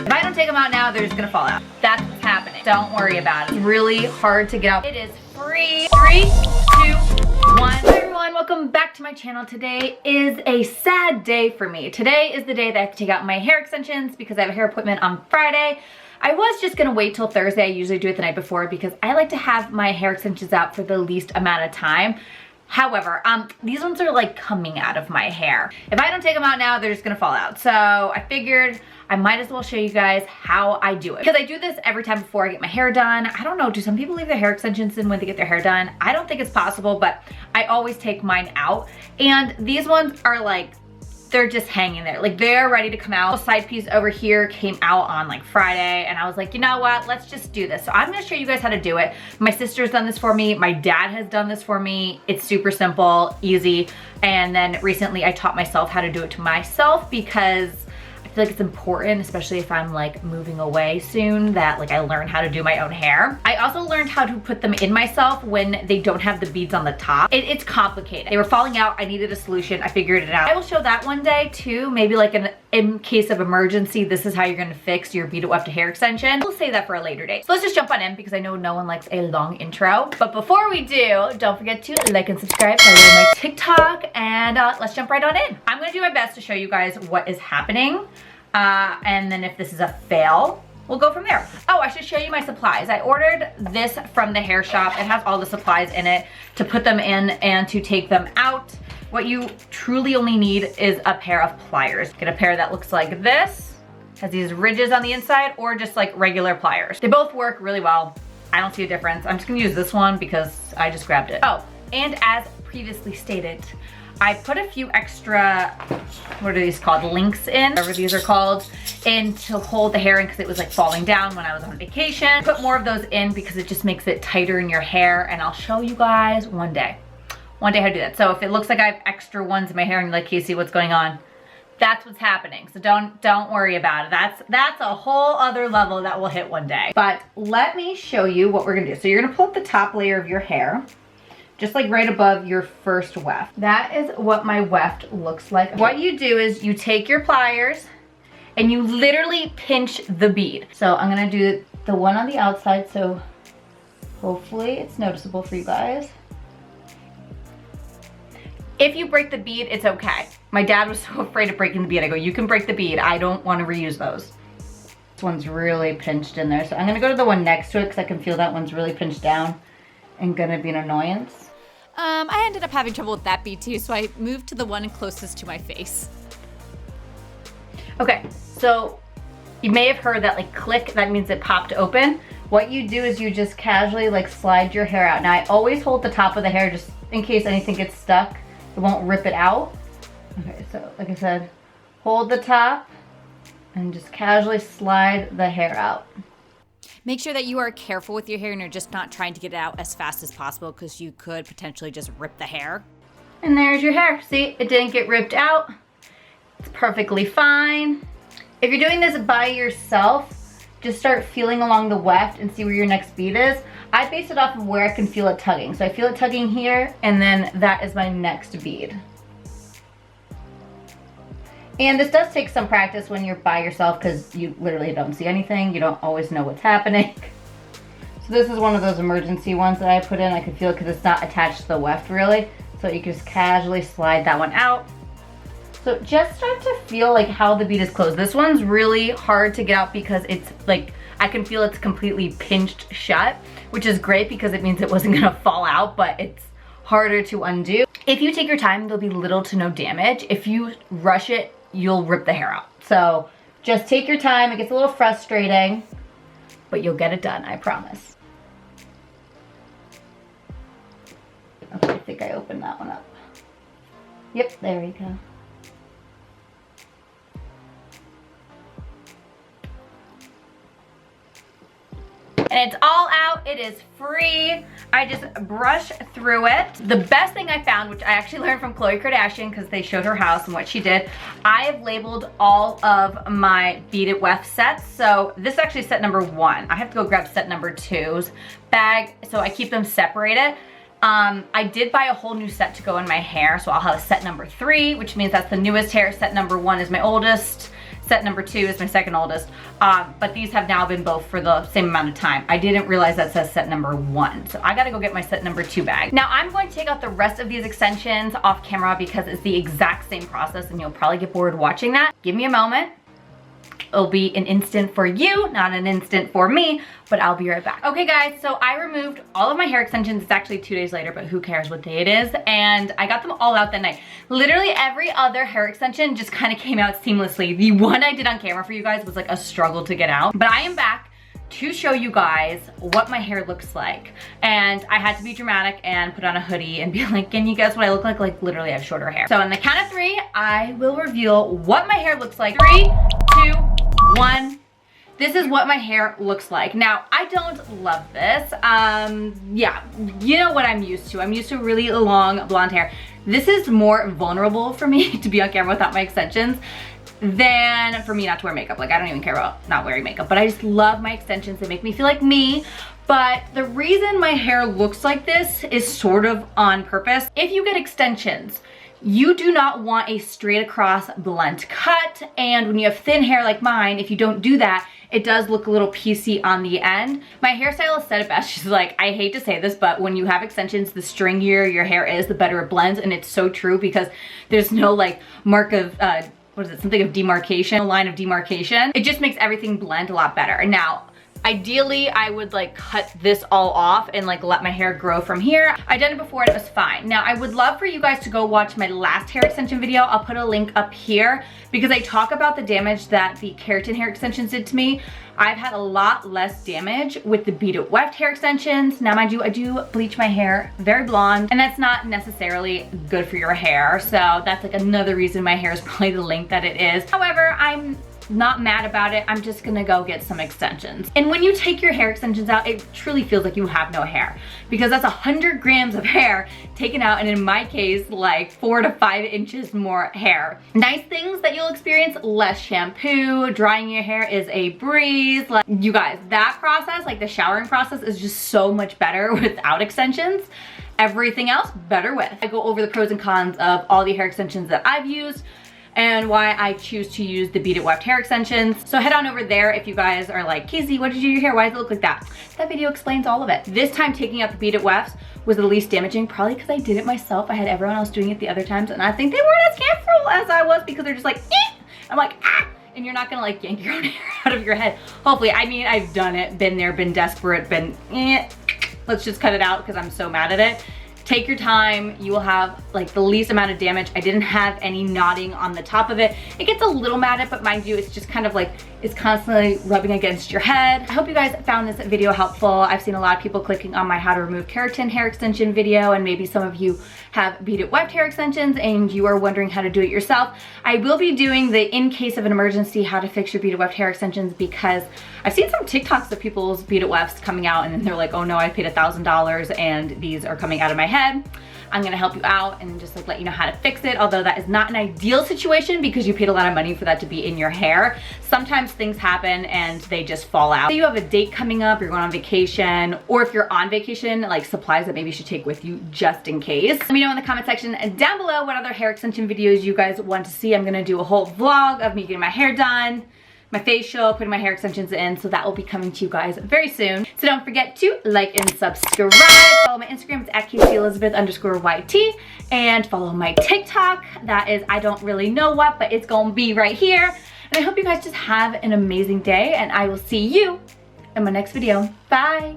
If I don't take them out now, they're just gonna fall out. That's what's happening. Don't worry about it. It's really hard to get out. It is free. 3, 2, 1. Hi everyone, welcome back to my channel. Today is a sad day for me. Today is the day that I have to take out my hair extensions because I have a hair appointment on Friday. I was just gonna wait till Thursday. I usually do it the night before because I like to have my hair extensions out for the least amount of time. However, these ones are like coming out of my hair. If I don't take them out now, they're just gonna fall out. So I figured I might as well show you guys how I do it. Because I do this every time before I get my hair done. I don't know, do some people leave their hair extensions in when they get their hair done? I don't think it's possible, but I always take mine out. And these ones are like, they're just hanging there. Like they're ready to come out. The side piece over here came out on like Friday and I was like, you know what, let's just do this. So I'm gonna show you guys how to do it. My sister's done this for me. My dad has done this for me. It's super simple, easy. And then recently I taught myself how to do it to myself because I feel like it's important, especially if I'm like moving away soon, that like I learn how to do my own hair. I also learned how to put them in myself when they don't have the beads on the top. It's complicated. They were falling out. I needed a solution. I figured it out. I will show that one day too. Maybe like in case of emergency, this is how you're gonna fix your Beaded Weft hair extension. We'll save that for a later date. So let's just jump on in because I know no one likes a long intro. But before we do, don't forget to like and subscribe, follow my TikTok, and let's jump right on in. I'm gonna do my best to show you guys what is happening. And then if this is a fail, we'll go from there. Oh, I should show you my supplies. I ordered this from the hair shop. It has all the supplies in it to put them in and to take them out. What you truly only need is a pair of pliers. Get a pair that looks like this, has these ridges on the inside, or just like regular pliers. They both work really well. I don't see a difference. I'm just gonna use this one because I just grabbed it. Oh, and as previously stated, I put a few extra, what are these called, links in, whatever these are called, in to hold the hair in because it was like falling down when I was on vacation. Put more of those in because it just makes it tighter in your hair, and I'll show you guys one day how to do that. So if it looks like I have extra ones in my hair and you're like, Casey, what's going on? That's what's happening. So don't worry about it. That's a whole other level that we'll hit one day. But let me show you what we're gonna do. So you're gonna pull up the top layer of your hair, just like right above your first weft. That is what my weft looks like. What you do is you take your pliers and you literally pinch the bead. So I'm gonna do the one on the outside, so hopefully it's noticeable for you guys. If you break the bead, it's okay. My dad was so afraid of breaking the bead. I go, you can break the bead. I don't want to reuse those. This one's really pinched in there. So I'm gonna go to the one next to it because I can feel that one's really pinched down and gonna be an annoyance. I ended up having trouble with that bead too, so I moved to the one closest to my face. Okay, so you may have heard that like click, that means it popped open. What you do is you just casually like slide your hair out. Now I always hold the top of the hair just in case anything gets stuck. It won't rip it out. Okay, so like I said, hold the top and just casually slide the hair out. Make sure that you are careful with your hair and you're just not trying to get it out as fast as possible because you could potentially just rip the hair. And there's your hair. See, it didn't get ripped out. It's perfectly fine. If you're doing this by yourself, just start feeling along the weft and see where your next bead is. I base it off of where I can feel it tugging. So I feel it tugging here, and then that is my next bead. And this does take some practice when you're by yourself because you literally don't see anything. You don't always know what's happening. So this is one of those emergency ones that I put in. I can feel it because it's not attached to the weft really. So you can just casually slide that one out. So just start to feel like how the bead is closed. This one's really hard to get out because it's like, I can feel it's completely pinched shut, which is great because it means it wasn't gonna fall out, but it's harder to undo. If you take your time, there'll be little to no damage. If you rush it, you'll rip the hair out. So just take your time. It gets a little frustrating, but you'll get it done, I promise. Okay, I think I opened that one up. Yep, there you go. And it's all out, it is free. I just brush through it. The best thing I found, which I actually learned from Khloe Kardashian because they showed her house and what she did, I have labeled all of my Beaded Weft sets. So this is actually set number 1. I have to go grab set number 2's bag, so I keep them separated. I did buy a whole new set to go in my hair, so I'll have a set number 3, which means that's the newest hair. Set number 1 is my oldest. Set number 2 is my second oldest. But these have now been both for the same amount of time. I didn't realize that says set number 1. So I gotta go get my set number 2 bag. Now I'm going to take out the rest of these extensions off camera because it's the exact same process and you'll probably get bored watching that. Give me a moment. It'll be an instant for you, not an instant for me, but I'll be right back. Okay guys, so I removed all of my hair extensions. It's actually 2 days later, but who cares what day it is. And I got them all out that night. Literally every other hair extension just kind of came out seamlessly. The one I did on camera for you guys was like a struggle to get out. But I am back to show you guys what my hair looks like. And I had to be dramatic and put on a hoodie and be like, can you guess what I look like? Like literally I have shorter hair. So on the count of 3, I will reveal what my hair looks like. 3, 2, 1. This is what my hair looks like. Now, I don't love this. Yeah, you know what I'm used to. I'm used to really long blonde hair. This is more vulnerable for me to be on camera without my extensions than for me not to wear makeup. Like I don't even care about not wearing makeup, but I just love my extensions. They make me feel like me. But the reason my hair looks like this is sort of on purpose. If you get extensions, you do not want a straight across blunt cut. And when you have thin hair like mine, if you don't do that, it does look a little piecey on the end. My hairstylist said it best. She's like, I hate to say this, but when you have extensions, the stringier your hair is, the better it blends. And it's so true because there's no like mark of, what is it, something of demarcation, a line of demarcation. It just makes everything blend a lot better. And now, ideally, I would like cut this all off and like let my hair grow from here. I did it before and it was fine. Now, I would love for you guys to go watch my last hair extension video. I'll put a link up here because I talk about the damage that the keratin hair extensions did to me. I've had a lot less damage with the Beaded Weft hair extensions. Now, mind you, I do bleach my hair very blonde and that's not necessarily good for your hair. So that's like another reason my hair is probably the length that it is. However, I'm not mad about it. I'm just gonna go get some extensions. And when you take your hair extensions out, it truly feels like you have no hair because that's 100 grams of hair taken out, and in my case, like 4 to 5 inches more hair. Nice things that you'll experience: less shampoo, drying your hair is a breeze. Like, you guys, that process, like the showering process, is just so much better without extensions. Everything else, better with. I go over the pros and cons of all the hair extensions that I've used and why I choose to use the Beaded Weft hair extensions. So head on over there if you guys are like, Casey, what did you do to your hair? Why does it look like that? That video explains all of it. This time taking out the Beaded Wefts was the least damaging, probably because I did it myself. I had everyone else doing it the other times and I think they weren't as careful as I was because they're just like, eh! I'm like, ah! And you're not gonna like yank your own hair out of your head. Hopefully, I mean, I've done it, been there, been desperate, been, eh. Let's just cut it out because I'm so mad at it. Take your time, you will have like the least amount of damage. I didn't have any knotting on the top of it. It gets a little matted, but mind you, it's just kind of like, it's constantly rubbing against your head. I hope you guys found this video helpful. I've seen a lot of people clicking on my how to remove keratin hair extension video, and maybe some of you have Beaded Weft hair extensions and you are wondering how to do it yourself. I will be doing the in case of an emergency how to fix your Beaded Weft hair extensions because I've seen some TikToks of people's Beaded Wefts coming out and then they're like, oh no, I paid $1,000 and these are coming out of my head. I'm gonna help you out and just like let you know how to fix it, although that is not an ideal situation because you paid a lot of money for that to be in your hair. Sometimes things happen and they just fall out. Say you have a date coming up, you're going on vacation, or if you're on vacation, like supplies that maybe you should take with you just in case. Let me know in the comment section down below what other hair extension videos you guys want to see. I'm gonna do a whole vlog of me getting my hair done, my facial, putting my hair extensions in, so that will be coming to you guys very soon. So don't forget to like and subscribe. Follow my Instagram, it's at KaseyElizabeth_YT, and follow my TikTok. That is, I don't really know what, but it's gonna be right here. And I hope you guys just have an amazing day, and I will see you in my next video. Bye.